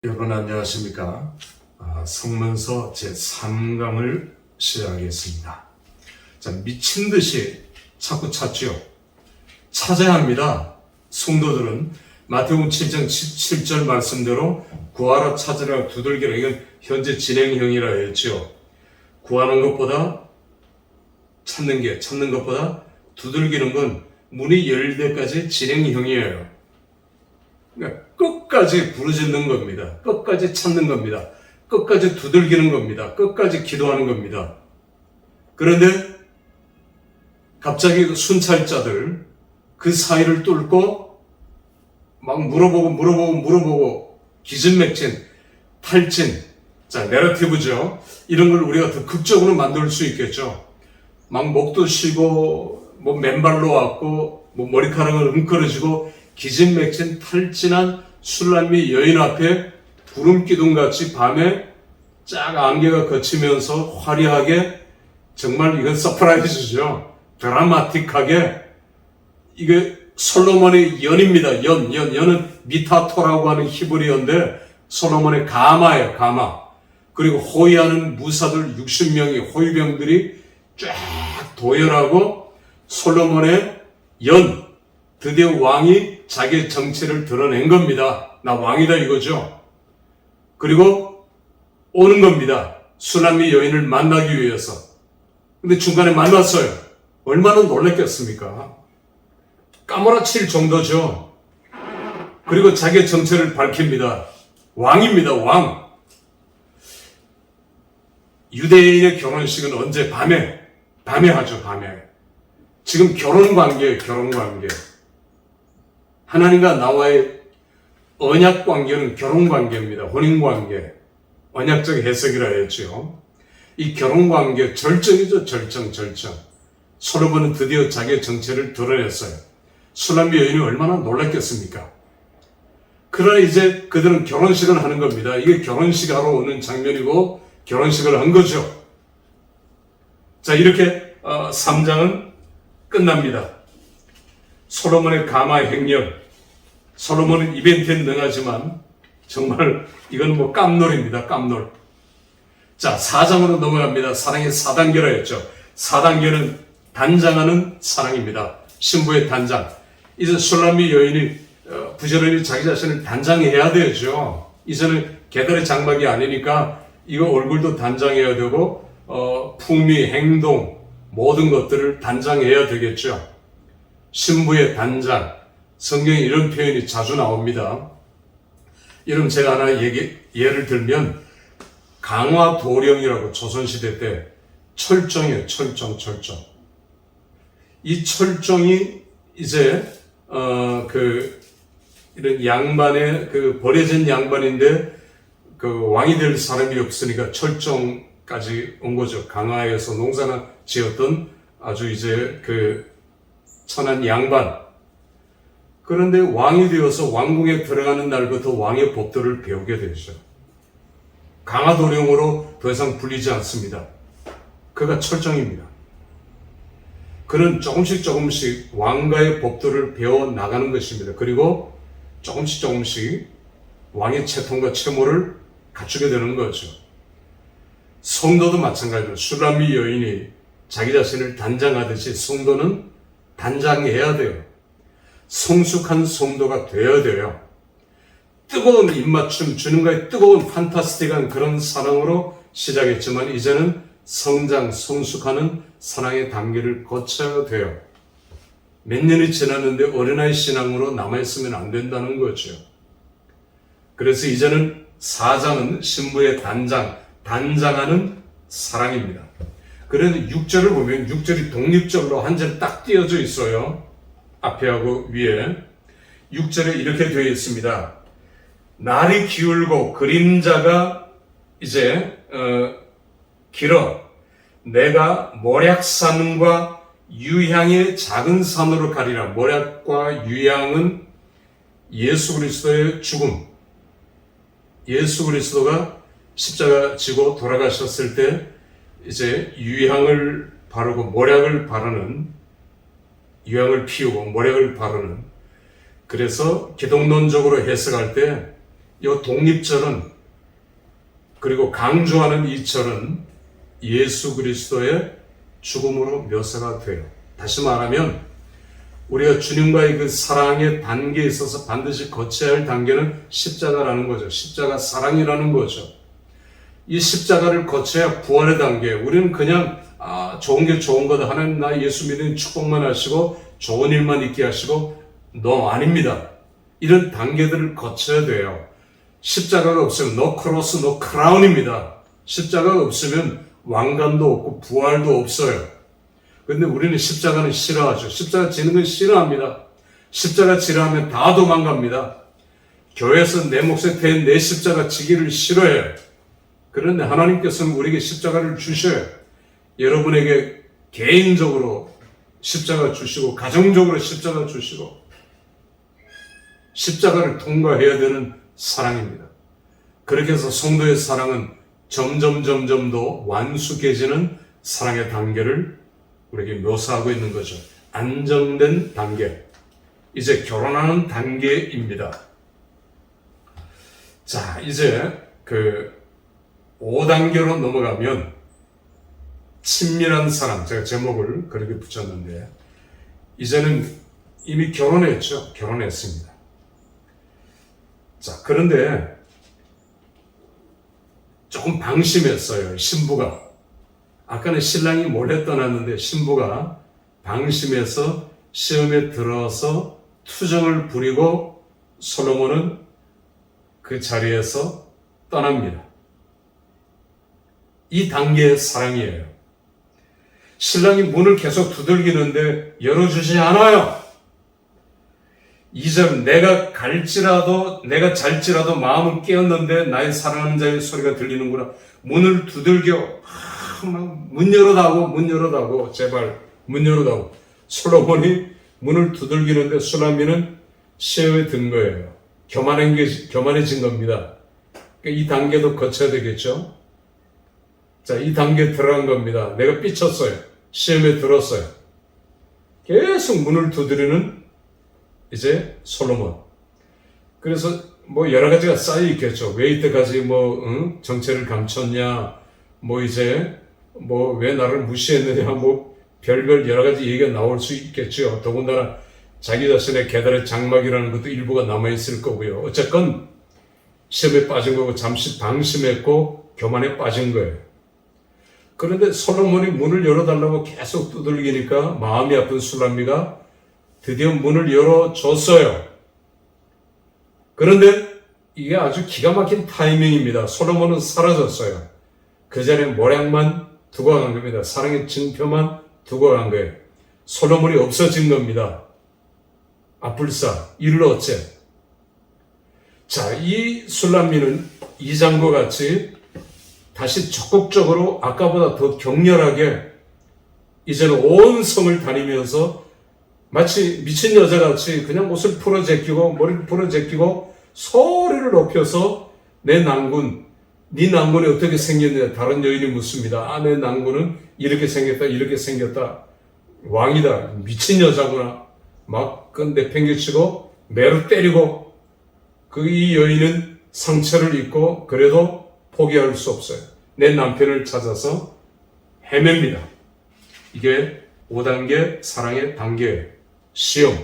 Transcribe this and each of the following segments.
여러분 안녕하십니까? 성문서 제3강을 시작하겠습니다. 자, 미친 듯이 자꾸 찾죠. 찾아야 합니다. 성도들은 마태복음 7장 7절 말씀대로 구하라 찾으라 두들기라, 이건 현재 진행형이라 했죠. 구하는 것보다 찾는 것보다 두들기는 건 문이 열릴 때까지 진행형이에요. 그러니까 끝까지 부르짖는 겁니다. 끝까지 찾는 겁니다. 끝까지 두들기는 겁니다. 끝까지 기도하는 겁니다. 그런데 갑자기 순찰자들 그 사이를 뚫고 막 물어보고 기진맥진, 탈진, 자, 내러티브죠. 이런 걸 우리가 더 극적으로 만들 수 있겠죠. 막 목도 쉬고 뭐 맨발로 왔고 뭐 머리카락을 웅크러지고 기진맥진 탈진한 술람미 여인 앞에 구름기둥같이 밤에 쫙 안개가 걷히면서 화려하게, 정말 이건 서프라이즈죠. 드라마틱하게, 이게 솔로몬의 연입니다. 연은 미타토라고 하는 히브리어인데 솔로몬의 가마예요. 가마. 그리고 호위하는 무사들 60명이, 호위병들이 쫙 도열하고 솔로몬의 연, 드디어 왕이 자기의 정체를 드러낸 겁니다. 나 왕이다 이거죠. 그리고 오는 겁니다. 수남미 여인을 만나기 위해서. 근데 중간에 만났어요. 얼마나 놀랬겠습니까? 까무라칠 정도죠. 그리고 자기의 정체를 밝힙니다. 왕입니다. 왕. 유대인의 결혼식은 언제? 밤에 하죠. 밤에. 지금 결혼관계예요. 결혼관계. 하나님과 나와의 언약관계는 결혼관계입니다. 혼인관계. 언약적 해석이라 했죠. 이 결혼관계 절정이죠. 절정. 솔로몬은 드디어 자기의 정체를 드러냈어요. 수남미 여인이 얼마나 놀랐겠습니까? 그러나 이제 그들은 결혼식을 하는 겁니다. 이게 결혼식 하러 오는 장면이고 결혼식을 한 거죠. 자, 이렇게 3장은 끝납니다. 솔로몬의 가마의 행렬. 솔로몬은 이벤트에 능하지만 정말 이건 뭐 깜놀입니다. 깜놀. 자, 4장으로 넘어갑니다. 사랑의 4단계라 했죠. 4단계는 단장하는 사랑입니다. 신부의 단장. 이제 술람미 여인이 부지런히 자기 자신을 단장해야 되죠. 이제는 개들의 장막이 아니니까 이거 얼굴도 단장해야 되고 품위, 행동, 모든 것들을 단장해야 되겠죠. 신부의 단장. 성경에 이런 표현이 자주 나옵니다. 여러분, 제가 하나 예를 들면 강화도령이라고 조선시대 때 철정이에요. 철정. 이 철정이 이제 이런 양반의 버려진 양반인데 왕이 될 사람이 없으니까 철정까지 온 거죠. 강화에서 농사나 지었던 아주 이제 천한 양반. 그런데 왕이 되어서 왕궁에 들어가는 날부터 왕의 법도를 배우게 되죠. 강화도령으로 더 이상 불리지 않습니다. 그가 철정입니다. 그는 조금씩 왕가의 법도를 배워 나가는 것입니다. 그리고 조금씩 왕의 채통과 채모를 갖추게 되는 거죠. 성도도 마찬가지로 술람미 여인이 자기 자신을 단장하듯이 성도는 단장해야 돼요. 성숙한 성도가 되어야 돼요. 뜨거운 입맞춤, 주님과의 뜨거운 판타스틱한 그런 사랑으로 시작했지만 이제는 성장, 성숙하는 사랑의 단계를 거쳐야 돼요. 몇 년이 지났는데 어린아이 신앙으로 남아있으면 안 된다는 거죠. 그래서 이제는 4장은 신부의 단장하는 사랑입니다. 그런데 6절을 보면 6절이 독립적으로 한 절 딱 띄어져 있어요. 앞에하고 위에. 6절에 이렇게 되어 있습니다. 날이 기울고 그림자가 이제 길어 내가 모략산과 유향의 작은 산으로 가리라. 모략과 유향은 예수 그리스도의 죽음. 예수 그리스도가 십자가 지고 돌아가셨을 때 이제 유향을 바르고 모략을 바르는, 유향을 피우고 모략을 바르는, 그래서 기독론적으로 해석할 때 이 독립절은, 그리고 강조하는 이 절은 예수 그리스도의 죽음으로 묘사가 돼요. 다시 말하면 우리가 주님과의 그 사랑의 단계에 있어서 반드시 거쳐야 할 단계는 십자가라는 거죠. 십자가 사랑이라는 거죠. 이 십자가를 거쳐야 부활의 단계. 우리는 그냥 좋은 게 좋은 거다. 하나님 나 예수 믿는 축복만 하시고 좋은 일만 있게 하시고 너 아닙니다. 이런 단계들을 거쳐야 돼요. 십자가가 없으면 no cross, no crown입니다. 십자가가 없으면 왕관도 없고 부활도 없어요. 그런데 우리는 십자가는 싫어하죠. 십자가 지는 건 싫어합니다. 십자가 지르하면 다 도망갑니다. 교회에서 내 몫에 대한 내 십자가 지기를 싫어해요. 그런데 하나님께서는 우리에게 십자가를 주셔요. 여러분에게 개인적으로 십자가 주시고 가정적으로 십자가 주시고 십자가를 통과해야 되는 사랑입니다. 그렇게 해서 성도의 사랑은 점점 더 완숙해지는 사랑의 단계를 우리에게 묘사하고 있는 거죠. 안정된 단계. 이제 결혼하는 단계입니다. 자, 이제 그 5단계로 넘어가면 친밀한 사랑. 제가 제목을 그렇게 붙였는데 이제는 이미 결혼했죠. 결혼했습니다. 자, 그런데 조금 방심했어요. 신부가. 아까는 신랑이 몰래 떠났는데 신부가 방심해서 시험에 들어서 투정을 부리고 솔로몬은 그 자리에서 떠납니다. 이 단계의 사랑이에요. 신랑이 문을 계속 두들기는데 열어주지 않아요. 2절 내가 갈지라도 내가 잘지라도 마음은 깨었는데 나의 사랑하는 자의 소리가 들리는구나. 문을 두들겨. 문 열어다오 제발 문 열어다오. 솔로몬이 문을 두들기는데 수라미는 시험에 든 거예요. 교만해진 겁니다. 이 단계도 거쳐야 되겠죠. 자, 이 단계에 들어간 겁니다. 내가 삐쳤어요. 시험에 들었어요. 계속 문을 두드리는 이제 솔로몬. 그래서 뭐 여러 가지가 쌓여 있겠죠. 왜 이때까지 정체를 감췄냐, 이제 왜 나를 무시했느냐, 별별 여러 가지 얘기가 나올 수 있겠죠. 더군다나 자기 자신의 계달의 장막이라는 것도 일부가 남아있을 거고요. 어쨌건 시험에 빠진 거고 잠시 방심했고 교만에 빠진 거예요. 그런데 솔로몬이 문을 열어달라고 계속 두들기니까 마음이 아픈 술람미가 드디어 문을 열어줬어요. 그런데 이게 아주 기가 막힌 타이밍입니다. 솔로몬은 사라졌어요. 그 자리에 모략만 두고 간 겁니다. 사랑의 증표만 두고 간 거예요. 솔로몬이 없어진 겁니다. 불사, 이를 어째. 자, 이 술람미는 이장과 같이 다시 적극적으로 아까보다 더 격렬하게 이제는 온 성을 다니면서 마치 미친 여자같이 그냥 옷을 풀어제끼고 머리를 풀어제끼고 소리를 높여서 내 난군, 네 난군이 어떻게 생겼냐 다른 여인이 묻습니다. 내 난군은 이렇게 생겼다 이렇게 생겼다. 왕이다. 미친 여자구나. 막 그 내팽개치고 매로 때리고 이 여인은 상처를 입고 그래도 포기할 수 없어요. 내 남편을 찾아서 헤맵니다. 이게 5단계 사랑의 단계예요. 시험.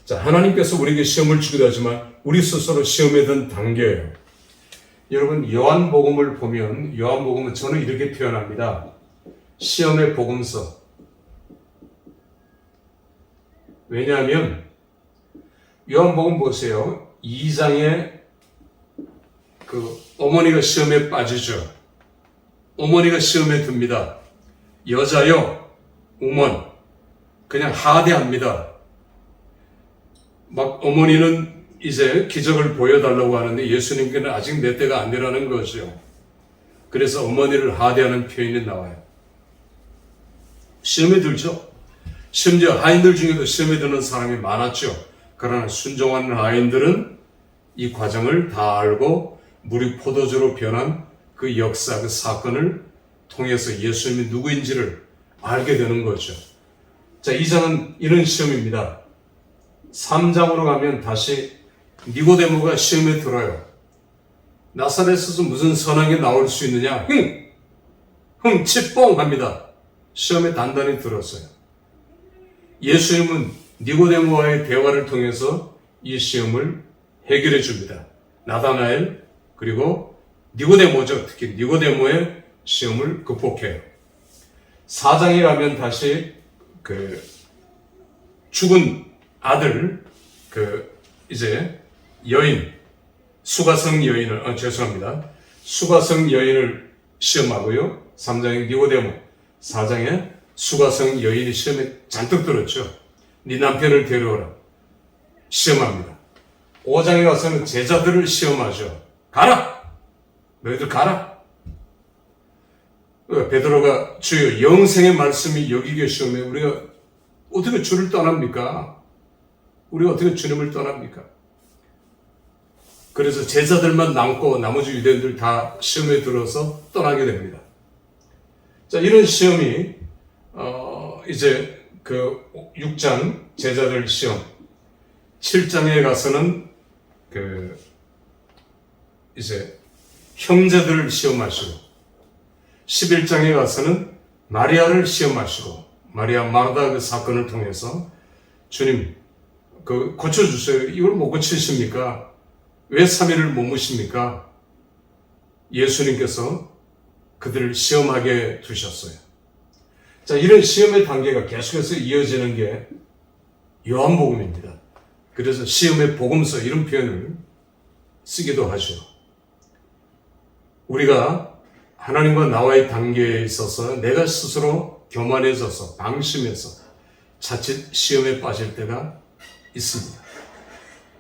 자, 하나님께서 우리에게 시험을 주기도 하지만 우리 스스로 시험에 든 단계예요. 여러분, 요한복음을 보면 요한복음은 저는 이렇게 표현합니다. 시험의 복음서. 왜냐하면 요한복음 보세요. 2장에 어머니가 시험에 빠지죠. 어머니가 시험에 듭니다. 여자요, 우먼. 그냥 하대합니다. 막 어머니는 이제 기적을 보여달라고 하는데 예수님께는 아직 내 때가 안 되라는 거죠. 그래서 어머니를 하대하는 표현이 나와요. 시험에 들죠. 심지어 하인들 중에도 시험에 드는 사람이 많았죠. 그러나 순종하는 하인들은 이 과정을 다 알고 물이 포도주로 변한 그 역사, 그 사건을 통해서 예수님이 누구인지를 알게 되는 거죠. 자, 2장은 이런 시험입니다. 3장으로 가면 다시 니고데모가 시험에 들어요. 나사렛에서 무슨 선한 게 나올 수 있느냐? 치뽕 합니다. 시험에 단단히 들었어요. 예수님은 니고데모와의 대화를 통해서 이 시험을 해결해 줍니다. 나다나엘 그리고 니고데모죠. 특히 니고데모의 시험을 극복해요. 4장에 가면 다시 죽은 아들 이제 여인 수가성 여인을 수가성 여인을 시험하고요. 3장에 니고데모, 4장에 수가성 여인이 시험에 잔뜩 들었죠. 네 남편을 데려오라. 시험합니다. 5장에 가서는 제자들을 시험하죠. 가라! 너희들 가라! 베드로가 주여 영생의 말씀이 여기 계시오매 우리가 어떻게 주를 떠납니까? 우리가 어떻게 주님을 떠납니까? 그래서 제자들만 남고 나머지 유대인들 다 시험에 들어서 떠나게 됩니다. 자, 이런 시험이 이제 6장 제자들 시험, 7장에 가서는 이제 형제들을 시험하시고 11장에 가서는 마리아를 시험하시고 마리아 마르다 사건을 통해서 주님 고쳐주세요. 이걸 못 고치십니까? 왜 3일을 못 무십니까? 예수님께서 그들을 시험하게 두셨어요. 자, 이런 시험의 단계가 계속해서 이어지는 게 요한복음입니다. 그래서 시험의 복음서 이런 표현을 쓰기도 하죠. 우리가 하나님과 나와의 단계에 있어서 내가 스스로 교만해져서 방심해서 자칫 시험에 빠질 때가 있습니다.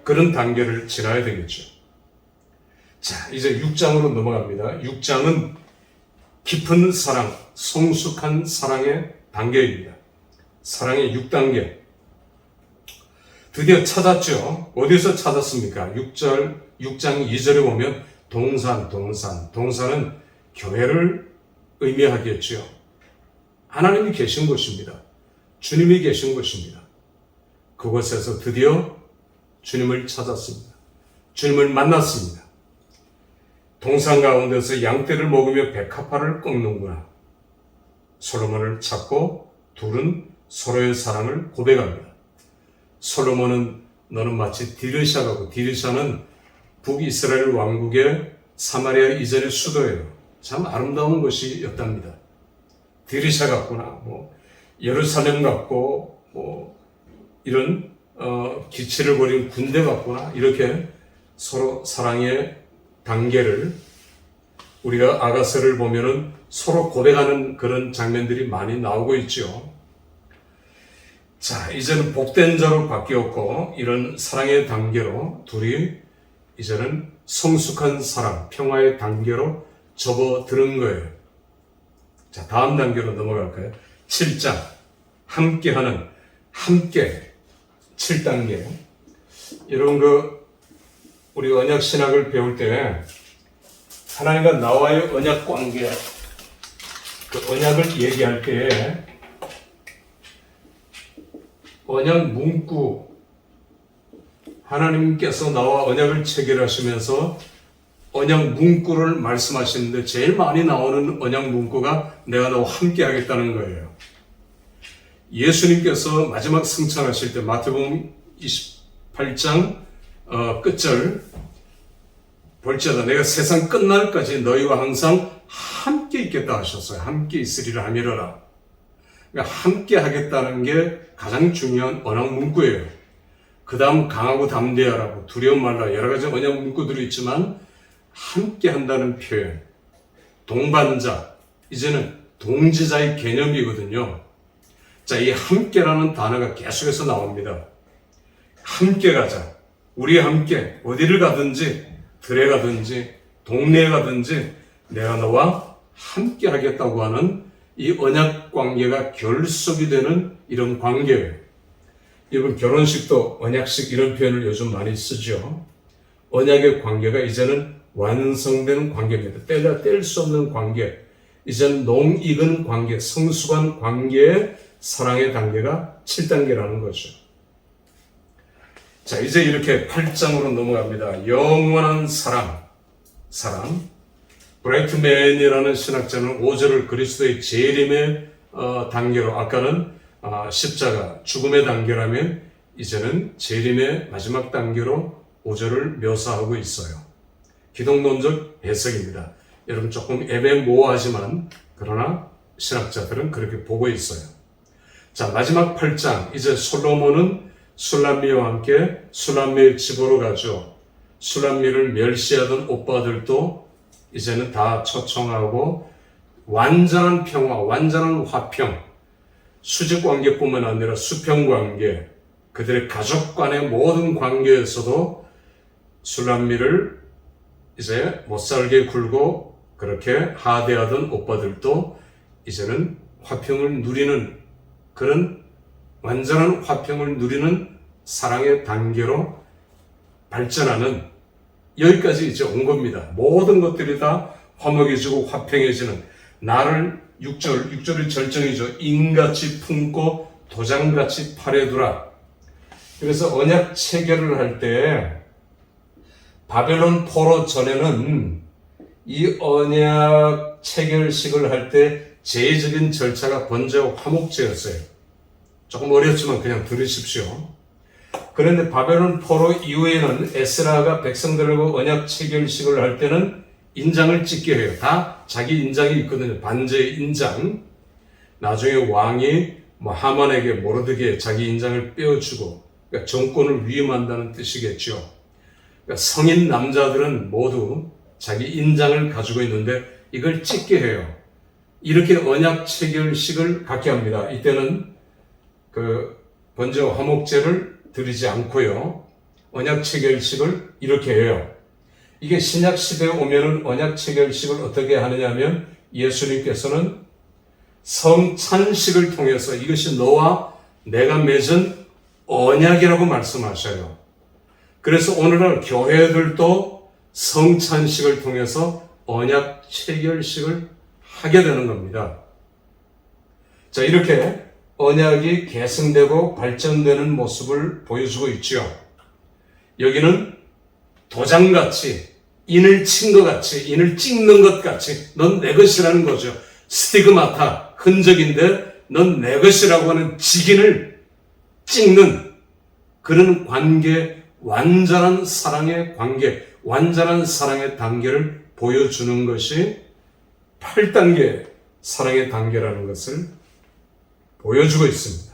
그런 단계를 지나야 되겠죠. 자, 이제 6장으로 넘어갑니다. 6장은 깊은 사랑, 성숙한 사랑의 단계입니다. 사랑의 6단계. 드디어 찾았죠. 어디서 찾았습니까? 6장 2절에 보면 동산은 교회를 의미하겠죠. 하나님이 계신 곳입니다. 주님이 계신 곳입니다. 그곳에서 드디어 주님을 찾았습니다. 주님을 만났습니다. 동산 가운데서 양떼를 먹으며 백합화를 꺾는구나. 솔로몬을 찾고 둘은 서로의 사랑을 고백합니다. 솔로몬은 너는 마치 디르샤 같고, 디르샤는 북이스라엘 왕국의 사마리아 이전의 수도예요. 참 아름다운 곳이었답니다. 디르샤 같구나, 예루살렘 같고, 이런 기치를 벌인 군대 같구나. 이렇게 서로 사랑의 단계를 우리가 아가서를 보면은 서로 고백하는 그런 장면들이 많이 나오고 있죠. 자, 이제는 복된 자로 바뀌었고 이런 사랑의 단계로 둘이 이제는 성숙한 사랑, 평화의 단계로 접어드는 거예요. 자, 다음 단계로 넘어갈까요? 7장 함께 7단계. 여러분 우리 언약 신학을 배울 때 하나님과 나와의 언약 관계, 언약을 얘기할 때 언약 문구, 하나님께서 나와 언약을 체결하시면서 언약 문구를 말씀하시는데 제일 많이 나오는 언약 문구가 내가 너와 함께 하겠다는 거예요. 예수님께서 마지막 승천하실 때 마태복음 28장 끝절 볼지어다 내가 세상 끝날까지 너희와 항상 함께 있겠다 하셨어요. 함께 있으리라 하미러라. 그러니까 함께 하겠다는 게 가장 중요한 언약 문구예요. 그 다음 강하고 담대하라고 두려움 말라 여러 가지 언약 문구들이 있지만 함께 한다는 표현, 동반자, 이제는 동지자의 개념이거든요. 자, 이 함께라는 단어가 계속해서 나옵니다. 함께 가자. 우리 함께 어디를 가든지 들에 가든지 동네에 가든지 내가 너와 함께 하겠다고 하는 이 언약 관계가 결속이 되는 이런 관계예요. 여러분 결혼식도 언약식 이런 표현을 요즘 많이 쓰죠. 언약의 관계가 이제는 완성되는 관계입니다. 뗄 수 없는 관계. 이제는 농익은 관계, 성숙한 관계의 사랑의 단계가 7단계라는 거죠. 자, 이제 이렇게 8장으로 넘어갑니다. 영원한 사랑. 브라이트맨이라는 신학자는 5절을 그리스도의 재림의 단계로, 아까는 십자가, 죽음의 단계라면 이제는 재림의 마지막 단계로 5절을 묘사하고 있어요. 기독론적 해석입니다. 여러분 조금 애매모호하지만 그러나 신학자들은 그렇게 보고 있어요. 자, 마지막 8장, 이제 솔로몬은 술람미와 함께 술람미의 집으로 가죠. 술람미를 멸시하던 오빠들도 이제는 다 초청하고 완전한 평화, 완전한 화평, 수직관계뿐만 아니라 수평관계, 그들의 가족 간의 모든 관계에서도 술람미를 이제 못살게 굴고 그렇게 하대하던 오빠들도 이제는 화평을 누리는, 그런 완전한 화평을 누리는 사랑의 단계로 발전하는, 여기까지 이제 온 겁니다. 모든 것들이 다 화목해지고 화평해지는, 나를 6절의 절정이죠. 인같이 품고 도장같이 팔에 두라. 그래서 언약 체결을 할 때 바벨론 포로 전에는 이 언약 체결식을 할 때 제의적인 절차가 번제와 화목제였어요. 조금 어렵지만 그냥 들으십시오. 그런데 바벨론 포로 이후에는 에스라가 백성들과 언약 체결식을 할 때는 인장을 찍게 해요. 다 자기 인장이 있거든요. 반제의 인장. 나중에 왕이 하만에게 모르드게 자기 인장을 빼어주고, 그러니까 정권을 위임한다는 뜻이겠죠. 그러니까 성인 남자들은 모두 자기 인장을 가지고 있는데 이걸 찍게 해요. 이렇게 언약 체결식을 갖게 합니다. 이때는 그 번제와 화목제를 드리지 않고요. 언약 체결식을 이렇게 해요. 이게 신약 시대에 오면은 언약 체결식을 어떻게 하느냐 하면 예수님께서는 성찬식을 통해서 이것이 너와 내가 맺은 언약이라고 말씀하셔요. 그래서 오늘날 교회들도 성찬식을 통해서 언약 체결식을 하게 되는 겁니다. 자, 이렇게 언약이 계승되고 발전되는 모습을 보여주고 있죠. 여기는 도장같이, 인을 친 것 같이, 인을 찍는 것 같이, 넌 내 것이라는 거죠. 스티그마타, 흔적인데 넌 내 것이라고 하는 직인을 찍는 그런 관계, 완전한 사랑의 관계, 완전한 사랑의 단계를 보여주는 것이 8단계 사랑의 단계라는 것을 보여주고 있습니다.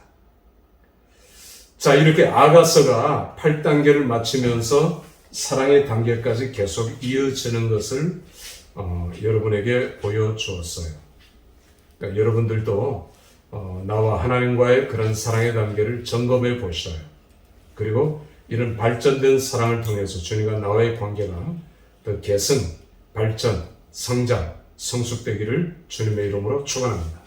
자, 이렇게 아가서가 8단계를 마치면서 사랑의 단계까지 계속 이어지는 것을 여러분에게 보여주었어요. 그러니까 여러분들도 나와 하나님과의 그런 사랑의 단계를 점검해 보셔요. 그리고 이런 발전된 사랑을 통해서 주님과 나와의 관계가 더 개선, 발전, 성장, 성숙되기를 주님의 이름으로 축원합니다.